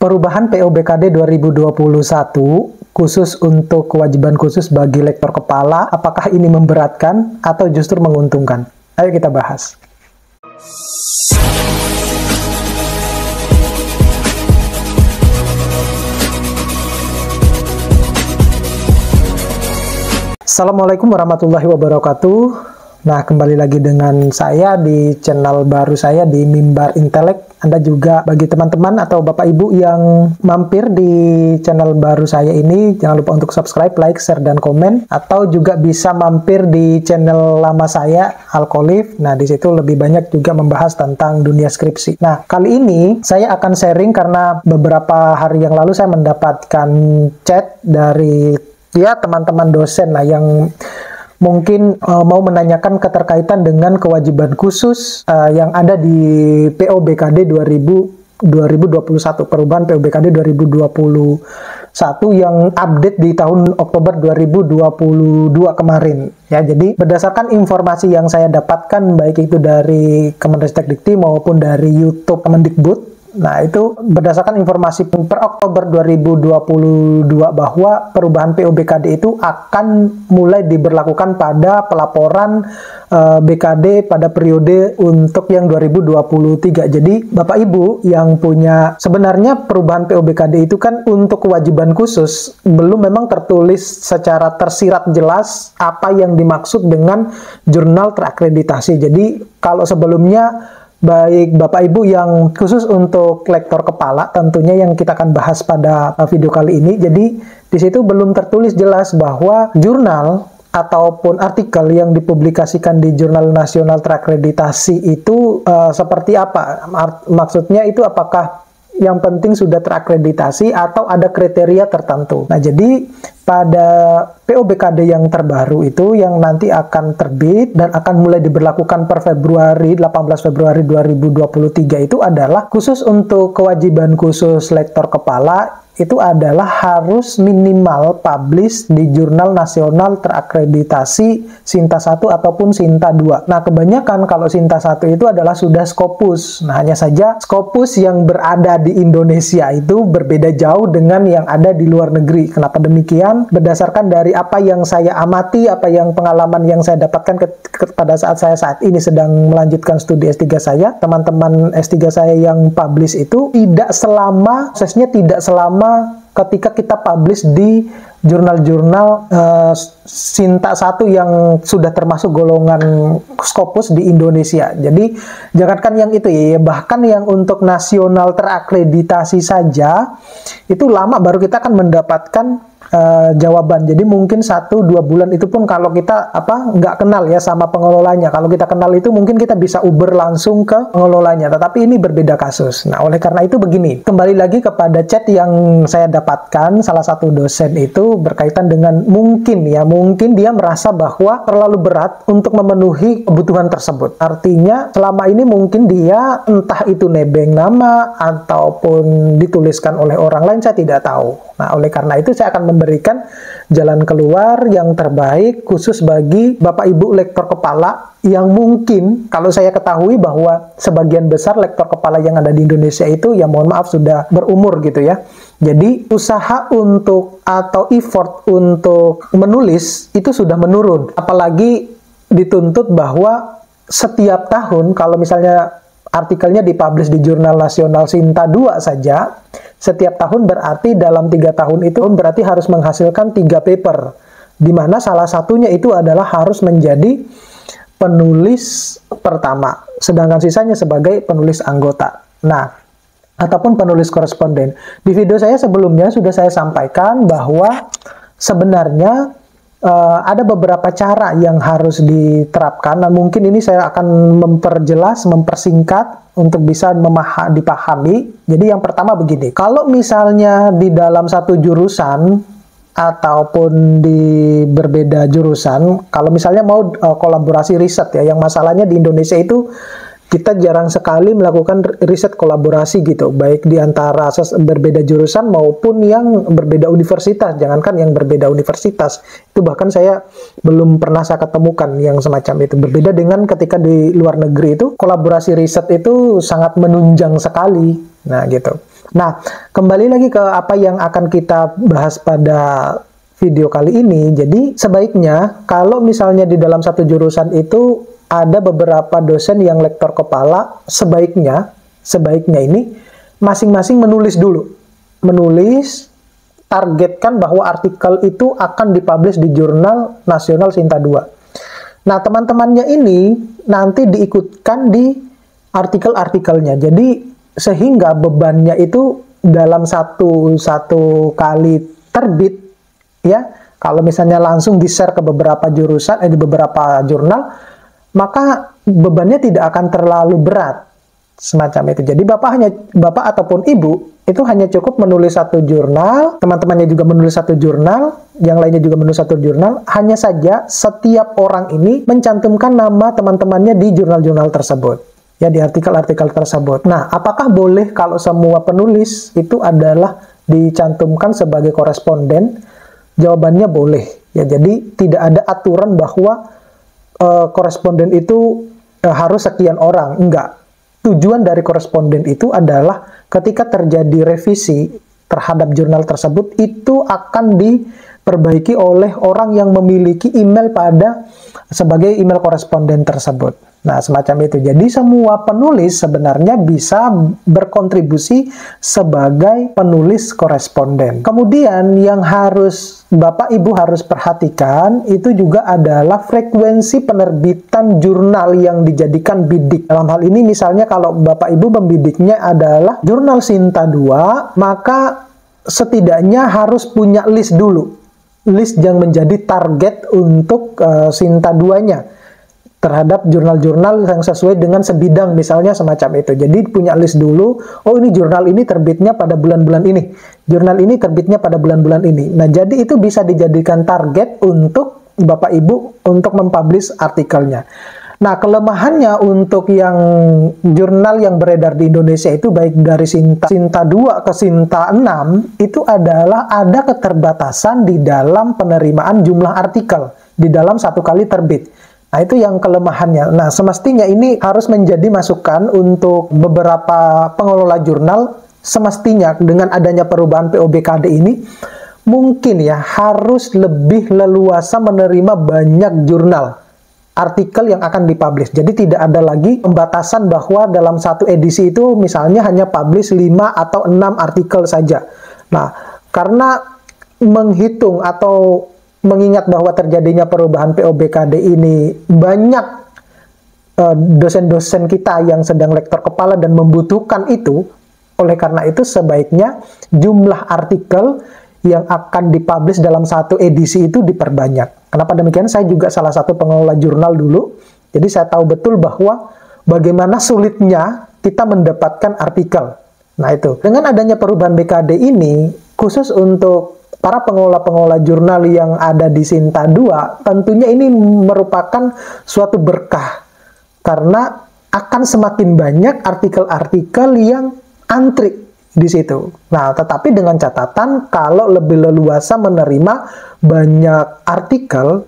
Perubahan POBKD 2021 khusus untuk kewajiban khusus bagi lektor kepala, apakah ini memberatkan atau justru menguntungkan? Ayo kita bahas. Assalamualaikum warahmatullahi wabarakatuh. Nah, kembali lagi dengan saya di channel baru saya di Mimbar Intelek. Anda juga bagi teman-teman atau Bapak Ibu yang mampir di channel baru saya ini, jangan lupa untuk subscribe, like, share, dan komen. Atau juga bisa mampir di channel lama saya, Alkolif. Nah, di situ lebih banyak juga membahas tentang dunia skripsi. Nah, kali ini saya akan sharing karena beberapa hari yang lalu saya mendapatkan chat dari teman-teman dosen lah yang mungkin mau menanyakan keterkaitan dengan kewajiban khusus yang ada di POBKD 2021, perubahan POBKD 2021 yang update di tahun Oktober 2022 kemarin. Ya, jadi berdasarkan informasi yang saya dapatkan baik itu dari Kemendikbud maupun dari YouTube Kemendikbud. Nah, itu berdasarkan informasi per Oktober 2022 bahwa perubahan POBKD itu akan mulai diberlakukan pada pelaporan BKD pada periode untuk yang 2023. Jadi, Bapak Ibu yang punya, sebenarnya perubahan POBKD itu kan untuk kewajiban khusus, belum memang tertulis secara tersirat jelas apa yang dimaksud dengan jurnal terakreditasi. Jadi, kalau sebelumnya baik Bapak Ibu yang khusus untuk lektor kepala, tentunya yang kita akan bahas pada video kali ini. Jadi di situ belum tertulis jelas bahwa jurnal ataupun artikel yang dipublikasikan di Jurnal Nasional Terakreditasi itu seperti apa? Maksudnya itu apakah yang penting sudah terakreditasi atau ada kriteria tertentu. Nah, jadi pada POBKD yang terbaru itu yang nanti akan terbit dan akan mulai diberlakukan per 18 Februari 2023 itu adalah khusus untuk kewajiban khusus lektor kepala itu adalah harus minimal publish di Jurnal Nasional Terakreditasi Sinta 1 ataupun Sinta 2. Nah, kebanyakan kalau Sinta 1 itu adalah sudah Scopus. Nah, hanya saja Scopus yang berada di Indonesia itu berbeda jauh dengan yang ada di luar negeri. Kenapa demikian? Berdasarkan dari apa yang saya amati, apa yang pengalaman yang saya dapatkan pada saat saya saat ini sedang melanjutkan studi S3 saya, teman-teman S3 saya yang publish itu prosesnya tidak selama ketika kita publish di jurnal-jurnal Sinta 1 yang sudah termasuk golongan Scopus di Indonesia. Jadi jangankan yang itu ya, bahkan yang untuk nasional terakreditasi saja itu lama baru kita akan mendapatkan jawaban. Jadi mungkin 1-2 bulan itu pun kalau kita nggak kenal ya sama pengelolanya. Kalau kita kenal itu mungkin kita bisa uber langsung ke pengelolanya. Tetapi ini berbeda kasus. Nah, oleh karena itu begini, kembali lagi kepada chat yang saya dapatkan, salah satu dosen itu berkaitan dengan mungkin dia merasa bahwa terlalu berat untuk memenuhi kebutuhan tersebut. Artinya selama ini mungkin dia entah itu nebeng nama ataupun dituliskan oleh orang lain, saya tidak tahu. Nah, oleh karena itu saya akan memberikan jalan keluar yang terbaik khusus bagi Bapak Ibu lektor kepala yang mungkin, kalau saya ketahui bahwa sebagian besar lektor kepala yang ada di Indonesia itu ya mohon maaf sudah berumur gitu ya. Jadi usaha untuk atau effort untuk menulis itu sudah menurun. Apalagi dituntut bahwa setiap tahun kalau misalnya artikelnya dipublish di Jurnal Nasional Sinta 2 saja, setiap tahun berarti dalam 3 tahun itu berarti harus menghasilkan 3 paper, di mana salah satunya itu adalah harus menjadi penulis pertama, sedangkan sisanya sebagai penulis anggota. Nah, ataupun penulis koresponden. Di video saya sebelumnya sudah saya sampaikan bahwa sebenarnya ada beberapa cara yang harus diterapkan. Nah, mungkin ini saya akan memperjelas, mempersingkat untuk bisa dipahami. Jadi yang pertama begini, kalau misalnya di dalam satu jurusan ataupun di berbeda jurusan, kalau misalnya mau kolaborasi riset ya, yang masalahnya di Indonesia itu kita jarang sekali melakukan riset kolaborasi gitu, baik di antara berbeda jurusan maupun yang berbeda universitas. Jangankan yang berbeda universitas, itu bahkan saya belum pernah saya ketemukan yang semacam itu. Berbeda dengan ketika di luar negeri itu, kolaborasi riset itu sangat menunjang sekali. Nah gitu. Nah, kembali lagi ke apa yang akan kita bahas pada video kali ini. Jadi, sebaiknya kalau misalnya di dalam satu jurusan itu ada beberapa dosen yang lektor kepala, sebaiknya ini masing-masing menulis dulu. Menulis, targetkan bahwa artikel itu akan dipublish di Jurnal Nasional Sinta 2. Nah, teman-temannya ini nanti diikutkan di artikel-artikelnya. Jadi, sehingga bebannya itu dalam satu kali terbit, ya, kalau misalnya langsung di-share ke beberapa jurusan, di beberapa jurnal, maka bebannya tidak akan terlalu berat, semacam itu. Jadi bapak ataupun ibu itu hanya cukup menulis satu jurnal, teman-temannya juga menulis satu jurnal, yang lainnya juga menulis satu jurnal. Hanya saja setiap orang ini mencantumkan nama teman-temannya di jurnal-jurnal tersebut, ya, di artikel-artikel tersebut. Nah, apakah boleh kalau semua penulis itu adalah dicantumkan sebagai koresponden? Jawabannya boleh. Ya, jadi tidak ada aturan bahwa koresponden itu harus sekian orang. Enggak. Tujuan dari koresponden itu adalah ketika terjadi revisi terhadap jurnal tersebut, itu akan diperbaiki oleh orang yang memiliki email sebagai email koresponden tersebut. Nah, semacam itu. Jadi semua penulis sebenarnya bisa berkontribusi sebagai penulis koresponden. Kemudian yang harus Bapak Ibu harus perhatikan itu juga adalah frekuensi penerbitan jurnal yang dijadikan bidik. Dalam hal ini misalnya kalau Bapak Ibu membidiknya adalah Jurnal Sinta 2, maka setidaknya harus punya list dulu. List yang menjadi target untuk Sinta 2-nya. Terhadap jurnal-jurnal yang sesuai dengan sebidang, misalnya semacam itu. Jadi punya list dulu, oh ini jurnal ini terbitnya pada bulan-bulan ini, jurnal ini terbitnya pada bulan-bulan ini. Nah, jadi itu bisa dijadikan target untuk Bapak Ibu untuk mempublish artikelnya. Nah, kelemahannya untuk yang jurnal yang beredar di Indonesia itu, baik dari Sinta 2 ke Sinta 6, itu adalah ada keterbatasan di dalam penerimaan jumlah artikel di dalam satu kali terbit. Nah, itu yang kelemahannya. Nah, semestinya ini harus menjadi masukan untuk beberapa pengelola jurnal. Semestinya dengan adanya perubahan POBKD ini, mungkin ya harus lebih leluasa menerima banyak jurnal, artikel yang akan dipublish. Jadi tidak ada lagi pembatasan bahwa dalam satu edisi itu misalnya hanya publish 5 atau 6 artikel saja. Nah, karena menghitung atau mengingat bahwa terjadinya perubahan POBKD ini, banyak dosen-dosen kita yang sedang lektor kepala dan membutuhkan itu. Oleh karena itu sebaiknya jumlah artikel yang akan dipublish dalam satu edisi itu diperbanyak. Kenapa demikian? Saya juga salah satu pengelola jurnal dulu, jadi saya tahu betul bahwa bagaimana sulitnya kita mendapatkan artikel. Nah, itu dengan adanya perubahan BKD ini, khusus untuk para pengelola-pengelola jurnal yang ada di Sinta 2, tentunya ini merupakan suatu berkah. Karena akan semakin banyak artikel-artikel yang antri di situ. Nah, tetapi dengan catatan, kalau lebih leluasa menerima banyak artikel,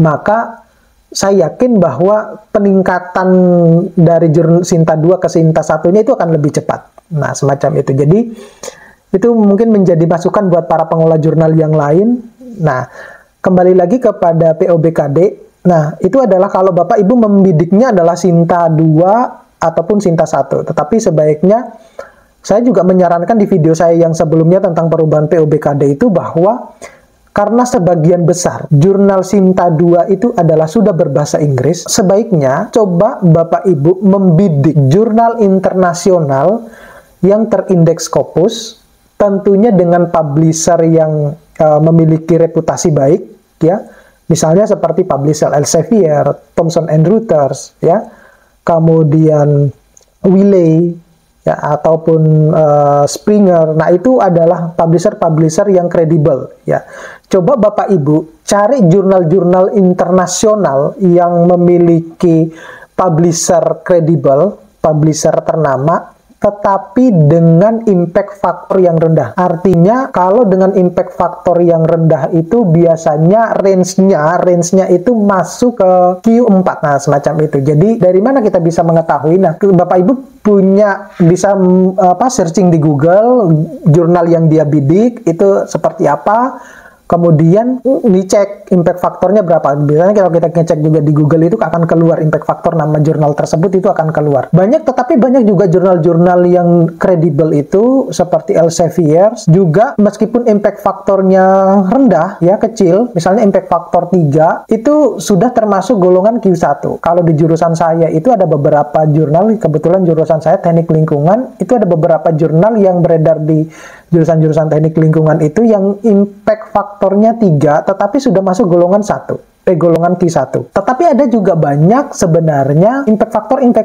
maka saya yakin bahwa peningkatan dari Sinta 2 ke Sinta 1-nya itu akan lebih cepat. Nah, semacam itu. Jadi, itu mungkin menjadi masukan buat para pengelola jurnal yang lain. Nah, kembali lagi kepada POBKD. Nah, itu adalah kalau Bapak Ibu membidiknya adalah Sinta 2 ataupun Sinta 1. Tetapi sebaiknya, saya juga menyarankan di video saya yang sebelumnya tentang perubahan POBKD itu, bahwa karena sebagian besar jurnal Sinta 2 itu adalah sudah berbahasa Inggris, sebaiknya coba Bapak Ibu membidik jurnal internasional yang terindeks Scopus, tentunya dengan publisher yang memiliki reputasi baik, ya, misalnya seperti publisher Elsevier, Thomson and Reuters, ya, kemudian Wiley, ya, ataupun Springer. Nah, itu adalah publisher-publisher yang kredibel, ya. Coba Bapak Ibu cari jurnal-jurnal internasional yang memiliki publisher kredibel, publisher ternama, tetapi dengan impact faktor yang rendah. Artinya kalau dengan impact faktor yang rendah itu biasanya range-nya itu masuk ke Q4. Nah, semacam itu. Jadi dari mana kita bisa mengetahui? Nah, Bapak Ibu bisa searching di Google jurnal yang dia bidik itu seperti apa. Kemudian dicek impact faktornya berapa. Biasanya kalau kita ngecek juga di Google itu akan keluar impact faktor nama jurnal tersebut itu akan keluar. Tetapi banyak juga jurnal-jurnal yang kredibel itu seperti Elsevier juga meskipun impact faktornya rendah ya kecil, misalnya impact faktor 3 itu sudah termasuk golongan Q1. Kalau di jurusan saya itu ada beberapa jurnal, kebetulan jurusan saya teknik lingkungan, itu ada beberapa jurnal yang beredar di jurusan-jurusan teknik lingkungan itu yang impact faktornya 3 tetapi sudah masuk golongan golongan Q1. Tetapi ada juga banyak sebenarnya impact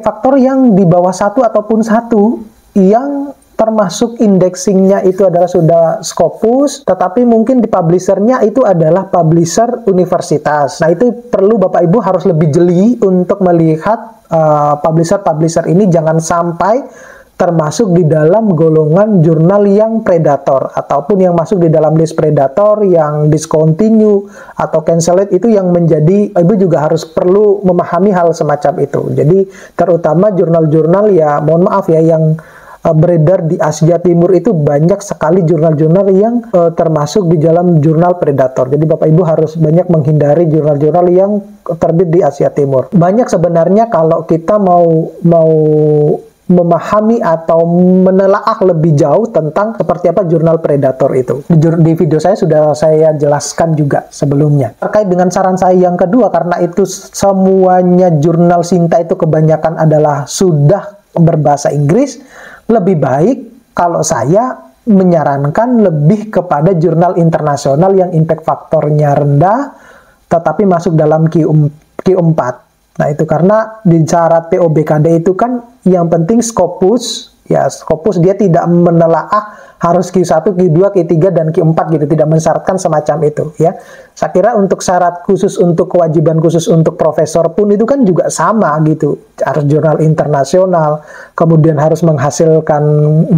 faktor yang di bawah 1 ataupun 1 yang termasuk indexingnya itu adalah sudah Scopus, tetapi mungkin di publishernya itu adalah publisher universitas. Nah, itu perlu Bapak Ibu harus lebih jeli untuk melihat publisher ini jangan sampai termasuk di dalam golongan jurnal yang predator ataupun yang masuk di dalam list predator yang discontinue atau cancelled itu yang menjadi Ibu juga harus perlu memahami hal semacam itu. Jadi terutama jurnal-jurnal ya mohon maaf ya yang beredar di Asia Timur itu banyak sekali jurnal-jurnal yang termasuk di dalam jurnal predator. Jadi Bapak Ibu harus banyak menghindari jurnal-jurnal yang terbit di Asia Timur. Banyak sebenarnya kalau kita mau memahami atau menelaah lebih jauh tentang seperti apa jurnal predator itu. Di video saya sudah saya jelaskan juga sebelumnya. Terkait dengan saran saya yang kedua, karena itu semuanya jurnal Sinta itu kebanyakan adalah sudah berbahasa Inggris, lebih baik kalau saya menyarankan lebih kepada jurnal internasional yang impact faktornya rendah tetapi masuk dalam Q4. Nah, itu karena di syarat POBKD itu kan yang penting Scopus, ya Scopus dia tidak menelaah harus Q1, Q2, Q3, dan Q4 gitu, tidak mensyaratkan semacam itu ya. Saya kira untuk syarat khusus untuk kewajiban khusus untuk profesor pun itu kan juga sama gitu, harus jurnal internasional, kemudian harus menghasilkan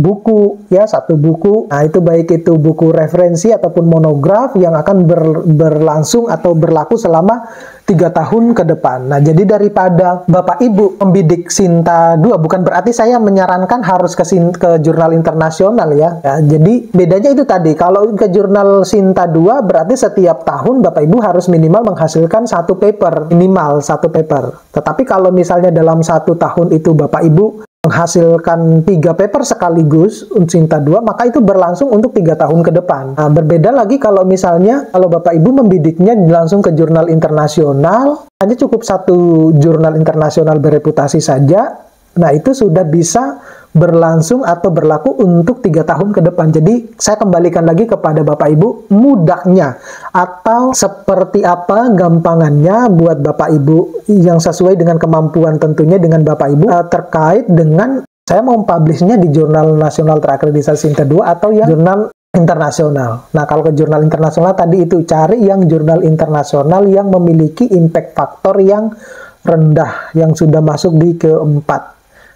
buku ya, satu buku. Nah, itu baik itu buku referensi ataupun monograf yang akan berlangsung atau berlaku selama 3 tahun ke depan. Nah, jadi daripada Bapak Ibu membidik Sinta 2, bukan berarti saya menyarankan harus ke jurnal internasional ya. Jadi bedanya itu tadi, kalau ke jurnal Sinta 2 berarti setiap tahun Bapak Ibu harus minimal menghasilkan satu paper, minimal satu paper. Tetapi kalau misalnya dalam 1 tahun itu Bapak Ibu menghasilkan 3 paper sekaligus Sinta 2, maka itu berlangsung untuk 3 tahun ke depan. Nah, berbeda lagi kalau misalnya kalau Bapak Ibu membidiknya langsung ke jurnal internasional, hanya cukup satu jurnal internasional bereputasi saja. Nah, itu sudah bisa berlangsung atau berlaku untuk 3 tahun ke depan. Jadi, saya kembalikan lagi kepada Bapak Ibu, mudahnya atau seperti apa gampangannya buat Bapak Ibu yang sesuai dengan kemampuan tentunya dengan Bapak Ibu terkait dengan saya mau publishnya di jurnal nasional terakreditasi Sinta 2 atau yang jurnal internasional. Nah, kalau ke jurnal internasional tadi itu cari yang jurnal internasional yang memiliki impact faktor yang rendah, yang sudah masuk di keempat.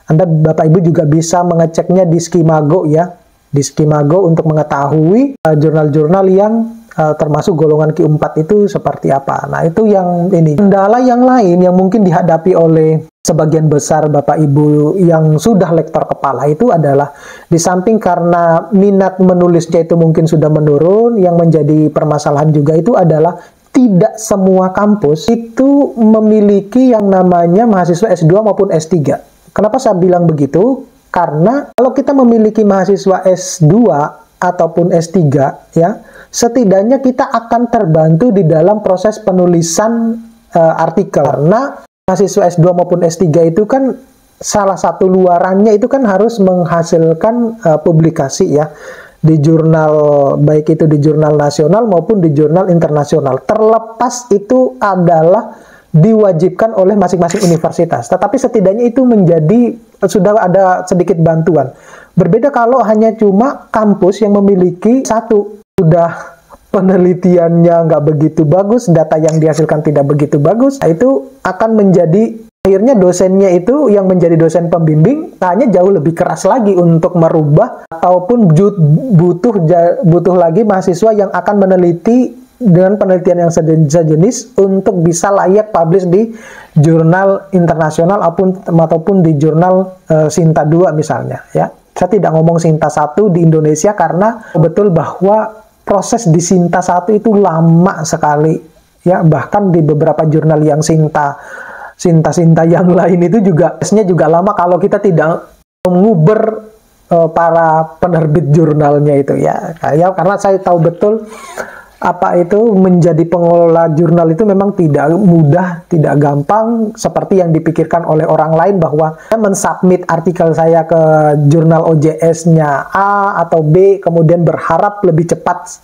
Anda Bapak Ibu juga bisa mengeceknya di Skimago ya, di Skimago untuk mengetahui jurnal-jurnal yang termasuk golongan Q4 itu seperti apa. Nah, itu yang ini. Kendala yang lain yang mungkin dihadapi oleh sebagian besar Bapak Ibu yang sudah lektor kepala itu adalah di samping karena minat menulisnya itu mungkin sudah menurun, yang menjadi permasalahan juga itu adalah tidak semua kampus itu memiliki yang namanya mahasiswa S2 maupun S3. Kenapa saya bilang begitu? Karena kalau kita memiliki mahasiswa S2 ataupun S3 ya, setidaknya kita akan terbantu di dalam proses penulisan artikel. Karena mahasiswa S2 maupun S3 itu kan salah satu luarannya itu kan harus menghasilkan publikasi ya di jurnal, baik itu di jurnal nasional maupun di jurnal internasional. Terlepas itu adalah diwajibkan oleh masing-masing universitas. Tetapi setidaknya itu menjadi sudah ada sedikit bantuan. Berbeda kalau hanya cuma kampus yang memiliki satu, sudah penelitiannya nggak begitu bagus, data yang dihasilkan tidak begitu bagus, nah itu akan menjadi Akhirnya dosennya itu yang menjadi dosen pembimbing hanya jauh lebih keras lagi untuk merubah, ataupun butuh lagi mahasiswa yang akan meneliti dengan penelitian yang sejenis untuk bisa layak publish di jurnal internasional ataupun di jurnal Sinta 2 misalnya, ya. Saya tidak ngomong Sinta 1 di Indonesia karena betul bahwa proses di Sinta 1 itu lama sekali, ya. Bahkan di beberapa jurnal yang Sinta yang lain itu juga tesnya juga lama kalau kita tidak menguber para penerbit jurnalnya itu, ya. Karena saya tahu betul apa itu menjadi pengelola jurnal itu memang tidak mudah, tidak gampang seperti yang dipikirkan oleh orang lain, bahwa saya mensubmit artikel saya ke jurnal OJS-nya A atau B kemudian berharap lebih cepat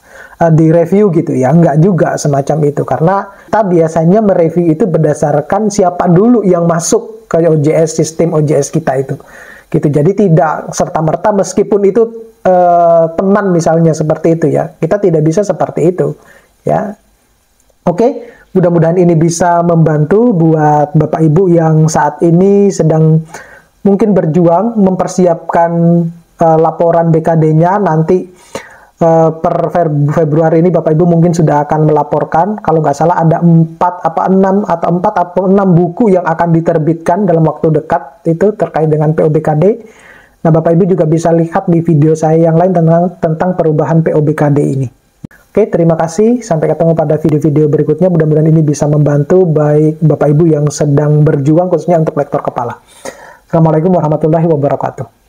direview gitu, ya. Enggak juga semacam itu, karena kita biasanya mereview itu berdasarkan siapa dulu yang masuk ke OJS, sistem OJS kita itu gitu. Jadi tidak serta-merta meskipun itu teman misalnya seperti itu, ya. Kita tidak bisa seperti itu, ya. Oke, mudah-mudahan ini bisa membantu buat Bapak Ibu yang saat ini sedang mungkin berjuang mempersiapkan laporan BKD-nya nanti. Per Februari ini Bapak Ibu mungkin sudah akan melaporkan, kalau nggak salah ada 4 atau 6 buku yang akan diterbitkan dalam waktu dekat itu terkait dengan POBKD. Nah, Bapak Ibu juga bisa lihat di video saya yang lain tentang perubahan POBKD ini. Oke, terima kasih. Sampai ketemu pada video-video berikutnya. Mudah-mudahan ini bisa membantu baik Bapak Ibu yang sedang berjuang khususnya untuk lektor kepala. Assalamualaikum warahmatullahi wabarakatuh.